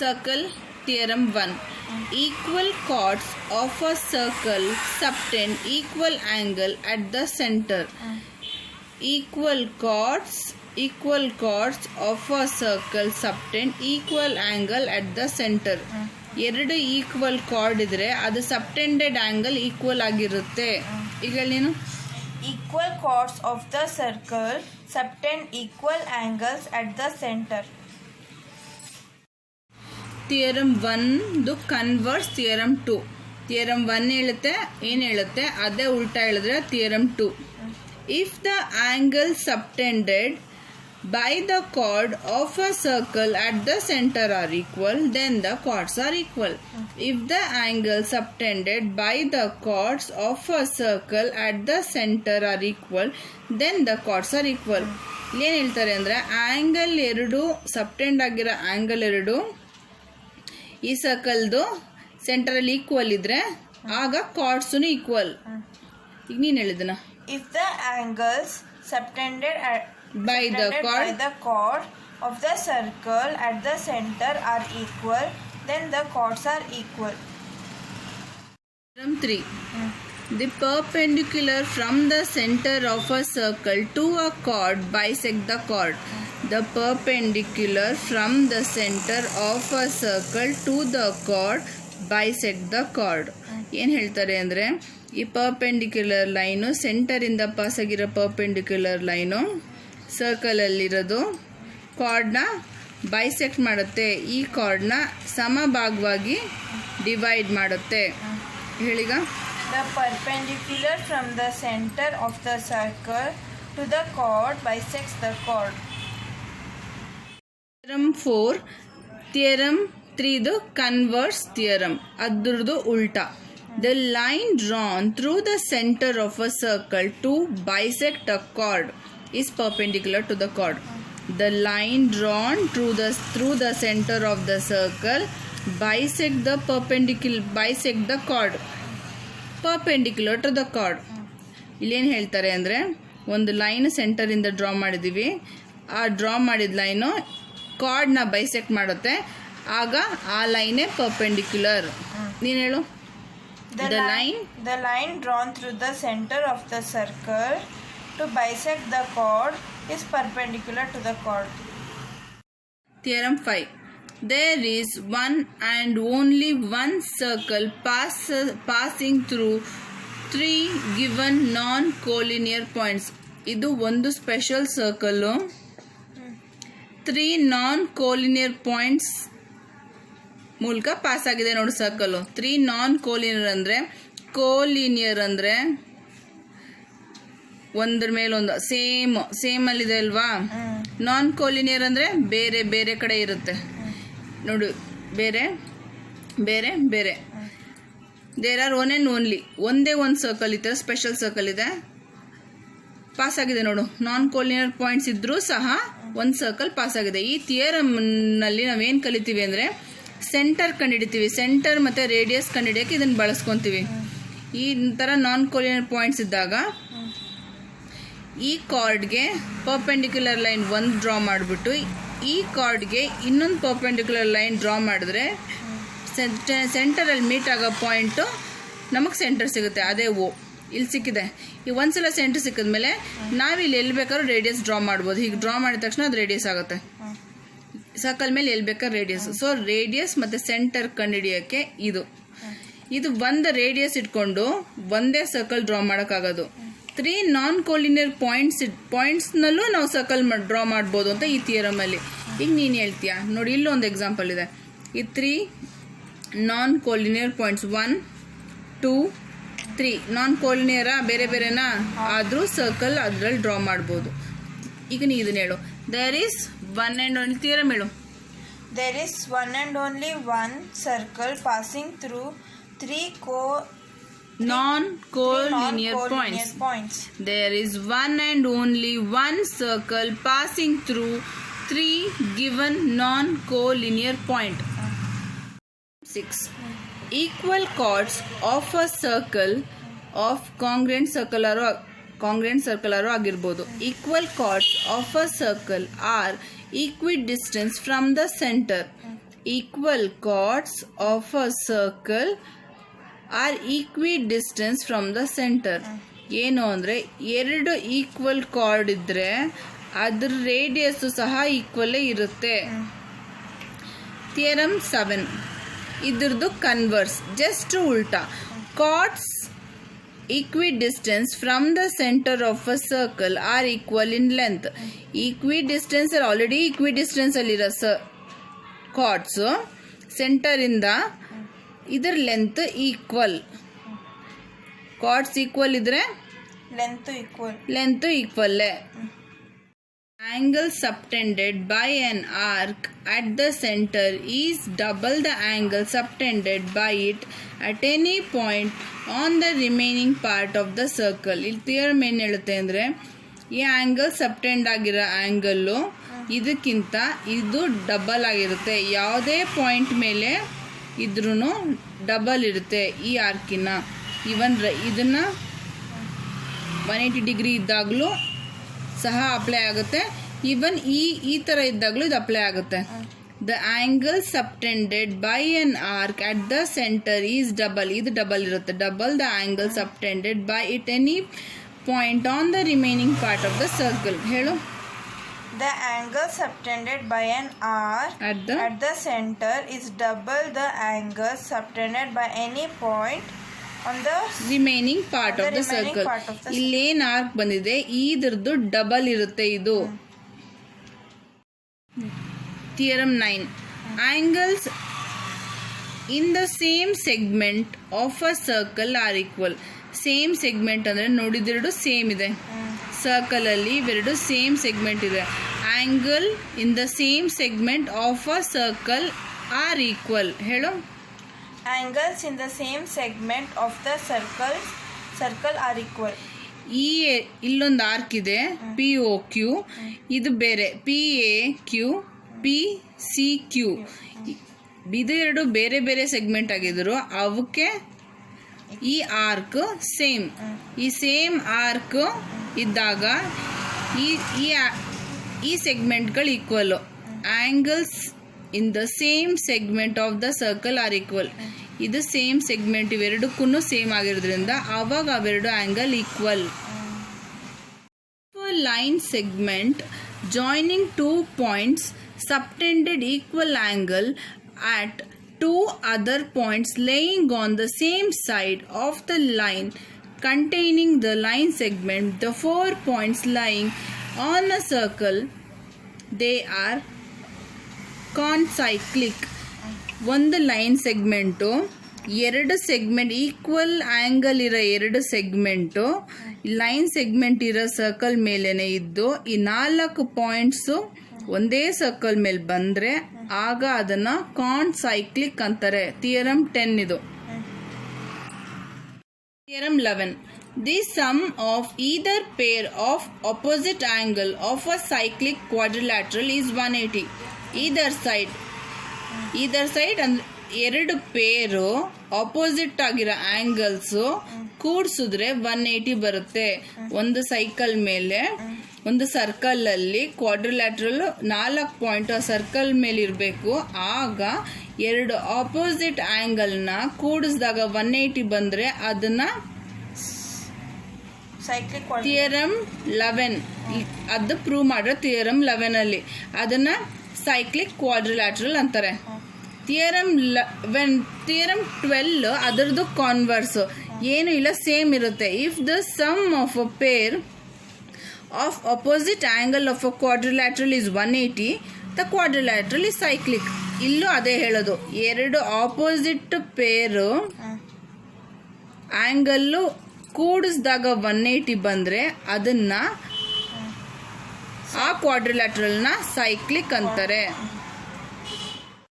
Circle theorem 1. Equal chords of a circle subtend equal angle at the center. Equal chords of a circle subtend equal angle at the center. ಎರಡು equal chord ಇದ್ರೆ ಅದು subtended angle equal ಆಗಿರುತ್ತೆ. ಈಗ ನೀನು equal chords of the circle subtend equal angles at the centre. Theorem 1 converse theorem 2. Theorem 1 ಹೇಳುತ್ತೆ ಏನು ಹೇಳುತ್ತೆ ಅದೇ ಉಲ್ಟಾ ಹೇಳಿದ್ರೆ theorem 2. If the angle subtended by the chord of a circle at the center are equal, then the chords are equal. If the angle subtended by the chords of a circle at the center are equal, then the chords are equal. ಏನು ಹೇಳ್ತಾರೆ ಅಂದರೆ angle ಎರಡು ಸಬ್ಟೆಂಡ್ ಆಗಿರೋ angle ಎರಡು ಈ ಸರ್ಕಲ್ದು ಸೆಂಟರಲ್ಲಿ equal ಇದ್ರೆ ಆಗ ಕಾರ್ಡ್ಸೂ equal. ಈಗ ನೀನು ಹೇಳಿದನ if the angles subtended by the chord of the circle at the center are equal, then the chords are equal. Theorem 3. The perpendicular from the center of a circle to a chord bisect the chord. The perpendicular from the center of a circle to the chord bisect the chord. ಏನು ಹೇಳ್ತಾರೆ ಅಂದರೆ ಈ perpendicular line ಸೆಂಟರಿಂದ pass ಆಗಿರೋ perpendicular line ಸರ್ಕಲಲ್ಲಿರೋದು ಕಾರ್ಡ್ನ bisect ಮಾಡುತ್ತೆ. ಈ ಕಾರ್ಡ್ನ ಸಮಭಾಗವಾಗಿ ಡಿವೈಡ್ ಮಾಡುತ್ತೆ. ಹೇಳಿಗ the perpendicular from the centre of the circle to the chord bisects the chord. Theorem 4. Theorem 3 converse theorem, ಅದ್ರದ್ದು ಉಲ್ಟಾ. The line drawn through the center of a circle to bisect a chord is perpendicular to the chord. The line drawn through the center of the circle bisect the chord perpendicular to the chord. ಇಲ್ಲೇನು ಹೇಳ್ತಾರೆ ಅಂದರೆ ಒಂದು line ಸೆಂಟರಿಂದ draw ಮಾಡಿದ್ದೀವಿ, ಆ draw ಮಾಡಿದ line ಕಾರ್ಡ್ನ bisect ಮಾಡುತ್ತೆ, ಆಗ ಆ ಲೈನೇ ಪರ್ಪೆಂಡಿಕ್ಯುಲರ್. ನೀನು ಹೇಳು. The line drawn through the center of the circle to bisect the chord is perpendicular to the chord. Theorem 5. There is one and only one circle passing through 3 given non-collinear points. ಇದು ಒಂದು special circle 3 non-collinear points ಮೂಲಕ pass ಆಗಿದೆ ನೋಡಿ circle. 3 non-collinear ಅಂದರೆ ಕೋಲಿನಿಯರ್ ಅಂದರೆ ಒಂದ್ರ ಮೇಲೊಂದು same ಅಲ್ಲಿದೆ ಅಲ್ವಾ. ನಾನ್ ಕೋಲಿನಿಯರ್ ಅಂದರೆ ಬೇರೆ ಬೇರೆ ಕಡೆ ಇರುತ್ತೆ ನೋಡು, ಬೇರೆ ಬೇರೆ ಬೇರೆ. There are one and only, ಒಂದೇ ಒಂದು ಸರ್ಕಲ್ ಇದೆ, ಸ್ಪೆಷಲ್ ಸರ್ಕಲ್ ಇದೆ, ಪಾಸ್ ಆಗಿದೆ ನೋಡು. ನಾನ್ ಕೋಲಿನಿಯರ್ ಪಾಯಿಂಟ್ಸ್ ಇದ್ರೂ ಸಹ ಒಂದು ಸರ್ಕಲ್ ಪಾಸ್ ಆಗಿದೆ. ಈ ಥಿಯರಮ್ನಲ್ಲಿ ನಾವೇನು ಕಲಿತೀವಿ ಅಂದರೆ ಸೆಂಟರ್ ಕಂಡುಹಿಡಿತೀವಿ, ಸೆಂಟರ್ ಮತ್ತು ರೇಡಿಯಸ್ ಕಂಡುಹಿಡಿಯೋಕ್ಕೆ ಇದನ್ನು ಬಳಸ್ಕೊತೀವಿ. ಈ ಥರ ನಾನ್ ಕೋಲಿನಿಯರ್ ಪಾಯಿಂಟ್ಸ್ ಇದ್ದಾಗ ಈ ಕಾರ್ಡ್ಗೆ ಪರ್ಪೆಂಡಿಕ್ಯುಲರ್ ಲೈನ್ ಒಂದು ಡ್ರಾ ಮಾಡಿಬಿಟ್ಟು ಈ ಕಾರ್ಡ್ಗೆ ಇನ್ನೊಂದು ಪರ್ಪೆಂಡಿಕ್ಯುಲರ್ ಲೈನ್ ಡ್ರಾ ಮಾಡಿದ್ರೆ ಸೆಂಟರಲ್ಲಿ ಮೀಟ್ ಆಗೋ ಪಾಯಿಂಟು ನಮಗೆ ಸೆಂಟರ್ ಸಿಗುತ್ತೆ, ಅದೇ ಓ. ಇಲ್ಲಿ ಸಿಕ್ಕಿದೆ. ಈ ಒಂದ್ಸಲ ಸೆಂಟರ್ ಸಿಕ್ಕಿದ್ಮೇಲೆ ನಾವಿಲ್ಲಿ ಎಲ್ಲಿ ಬೇಕಾದ್ರೂ ರೇಡಿಯಸ್ ಡ್ರಾ ಮಾಡ್ಬೋದು. ಹೀಗೆ ಡ್ರಾ ಮಾಡಿದ ತಕ್ಷಣ ಅದು ರೇಡಿಯಸ್ ಆಗುತ್ತೆ. ಸರ್ಕಲ್ ಮೇಲೆ ಎಲ್ಲಿ ಬೇಕಾದ್ರೆ ರೇಡಿಯಸ್. ಸೊ ರೇಡಿಯಸ್ ಮತ್ತು ಸೆಂಟರ್ ಕಂಡುಹಿಡಿಯೋಕ್ಕೆ ಇದು ಒಂದು ರೇಡಿಯಸ್ ಇಟ್ಕೊಂಡು ಒಂದೇ ಸರ್ಕಲ್ ಡ್ರಾ ಮಾಡೋಕ್ಕಾಗೋದು. 3 ನಾನ್ ಕೋಲಿನಿಯರ್ ಪಾಯಿಂಟ್ಸ್ನಲ್ಲೂ ನಾವು ಸರ್ಕಲ್ ಡ್ರಾ ಮಾಡ್ಬೋದು ಅಂತ ಈ ಥಿಯರಮಲ್ಲಿ. ಈಗ ನೀನು ಹೇಳ್ತೀಯಾ ನೋಡಿ, ಇಲ್ಲೊಂದು ಎಕ್ಸಾಂಪಲ್ ಇದೆ. ಈ 3 ನಾನ್ ಕೋಲಿನಿಯರ್ ಪಾಯಿಂಟ್ಸ್ 1 2 3 ನಾನ್ ಕೋಲಿನಿಯರಾ ಬೇರೆ ಬೇರೆನಾ, ಆದರೂ ಸರ್ಕಲ್ ಅದರಲ್ಲಿ ಡ್ರಾ ಮಾಡ್ಬೋದು. ಈಗ ನೀ ಇದನ್ನ ಹೇಳು. There is one and only theorem ಹೇಳು. There is one and only one circle passing through 3 non-collinear points. There is one and only one circle passing through 3 given non-collinear point. 6. Equal chords of a circle of congruent circle ಆಗಿರ್ಬೋದು. Equal chords of a circle are equidistant from the center. equal chords of a circle are equidistant from the center. ಏನು ಅಂದರೆ ಎರಡು equal card ಇದ್ದರೆ ಅದ್ರ radius ಸಹ ಈಕ್ವಲ್ಲೇ ಇರುತ್ತೆ. Theorem 7 ಇದ್ರದ್ದು converse, just ಉಲ್ಟಾ. Cards equidistance from the center of a circle are equal in length. Equidistance already equidistance ಅಲ್ಲಿರೋ ಕಾರ್ಡ್ಸ್ ಸೆಂಟರ್ ಇಂದ ಇದರ ಲೆಂತ್ ಈಕ್ವಲ್. ಕಾರ್ಡ್ಸ್ ಈಕ್ವಲ್ ಇದ್ರೆ length equal. Angle subtended by an arc at the center is double the angle subtended by it at any point on the remaining part of the circle. ಇಲ್ಲಿ theorem ಏನು ಹೇಳುತ್ತೆ ಅಂದರೆ, ಈ angle ಸಬ್ಟೆಂಡ್ ಆಗಿರೋ angle ಇದಕ್ಕಿಂತ ಇದು double ಆಗಿರುತ್ತೆ. ಯಾವುದೇ ಪಾಯಿಂಟ್ ಮೇಲೆ ಇದ್ರೂ ಡಬಲ್ ಇರುತ್ತೆ ಈ ಆರ್ಕಿನ. ಇವನ್ ಇದನ್ನು 180 ಡಿಗ್ರಿ ಇದ್ದಾಗಲೂ ಸಹ ಅಪ್ಲೈ ಆಗುತ್ತೆ. ಈವನ್ ಈ ಥರ ಇದ್ದಾಗಲೂ ಇದು ಅಪ್ಲೈ ಆಗುತ್ತೆ. The angle subtended by an arc at the centre is double. ಇದು ಡಬಲ್ ಇರುತ್ತೆ. Double the angle subtended by it any point on the remaining part of the circle. ಹೇಳು. The angle subtended by an arc at the center is double the angle subtended by any point on the remaining part of the circle. ಇಲ್ಲೇನ್ arc ಬಂದಿದೆ ಇದ್ರದ್ದು double ಇರುತ್ತೆ ಇದು. Theorem 9 angles in the same segment of a circle are equal. Same segment ಅಂದರೆ ನೋಡಿದೆರಡು same ಇದೆ. Circle ಅಲ್ಲಿ ಇವೆರಡು ಸೇಮ್ ಸೆಗ್ಮೆಂಟ್ ಇದೆ. Angle in the same segment of a circle are equal. ಹೇಳು. Angles in the same segment of the circle are equal. ಇಲ್ಲೊಂದು arc ಇದೆ POQ, ಇದು ಬೇರೆ PAQ, PCQ. ಇದು ಎರಡು ಬೇರೆ ಬೇರೆ ಸೆಗ್ಮೆಂಟ್ ಆಗಿದ್ರು, ಅವಕ್ಕೆ ಈ ಆರ್ಕ್ ಸೇಮ್. ಈ ಸೇಮ್ ಆರ್ಕ್ ಇದ್ದಾಗ ಈ ಸೆಗ್ಮೆಂಟ್ಗಳು equal. Angles in the same segment of the circle are equal. ಇದು ಸೇಮ್ ಸೆಗ್ಮೆಂಟ್ ಇವೆರಡಕ್ಕೂ ಸೇಮ್ ಆಗಿರೋದ್ರಿಂದ ಅವಾಗ ಅವೆರಡು angle equal. Line segment joining 2 points subtended equal angle at 2 other points laying on the same side of the line containing the line segment. The 4 points lying on a circle, they are concyclic. ಒಂದು line segment, ಎರಡು segment equal angle ಇರೋ ಎರಡು segment line segment ಇರೋ circle ಮೇಲೇನೆ ಇದ್ದು ಈ 4 points ಒಂದೇ circle ಮೇಲೆ ಬಂದರೆ ಆಗ ಅದನ್ನು ಕಾನ್ಸೈಕ್ಲಿಕ್ ಅಂತಾರೆ. ಥಿಯರಮ್ 10 ಇದು. Theorem 11 the sum of either pair of opposite angle of a cyclic quadrilateral is 180. Either side ಅಂದ್ರೆ ಎರಡು ಪೇರು ಆಪೋಸಿಟ್ ಆಗಿರೋ ಆಂಗಲ್ಸು ಕೂಡಿಸಿದ್ರೆ 180 ಬರುತ್ತೆ. ಒಂದು ಸೈಕಲ್ ಮೇಲೆ ಒಂದು ಸರ್ಕಲ್ ಅಲ್ಲಿ ಕ್ವಾಡ್ರಿಲ್ಯಾಟ್ರಲ್ 4 ಪಾಯಿಂಟ್ ಸರ್ಕಲ್ ಮೇಲೆ ಇರಬೇಕು. ಆಗ ಎರಡು ಆಪೋಸಿಟ್ ಆಂಗಲ್ನ ಕೂಡಿಸಿದಾಗ 180 ಬಂದರೆ ಅದನ್ನ ಥಿಯರಮ್ 11 ಅದು ಪ್ರೂವ್ ಮಾಡೋ. ಥಿಯರಮ್ 11 ಅಲ್ಲಿ ಅದನ್ನ ಸೈಕ್ಲಿಕ್ ಕ್ವಾಡ್ರಿಲ್ಯಾಟ್ರಲ್ ಅಂತಾರೆ. ಥಿಯರಮ್ 12 ಅದರದ್ದು ಕಾನ್ವರ್ಸ್, ಏನು ಇಲ್ಲ ಸೇಮ್ ಇರುತ್ತೆ. If the sum of a pair of opposite angle of a quadrilateral is 180, the quadrilateral is cyclic. ಇಲ್ಲೂ ಅದೇ ಹೇಳೋದು. ಎರಡು ಆಪೋಸಿಟ್ ಪೇರು ಆಂಗಲ್ಲು ಕೂಡಿಸಿದಾಗ 180 ಬಂದರೆ ಅದನ್ನ ಆ ಕ್ವಾಡ್ರಿಲ್ಯಾಟ್ರಲ್ನ ಸೈಕ್ಲಿಕ್ ಅಂತಾರೆ.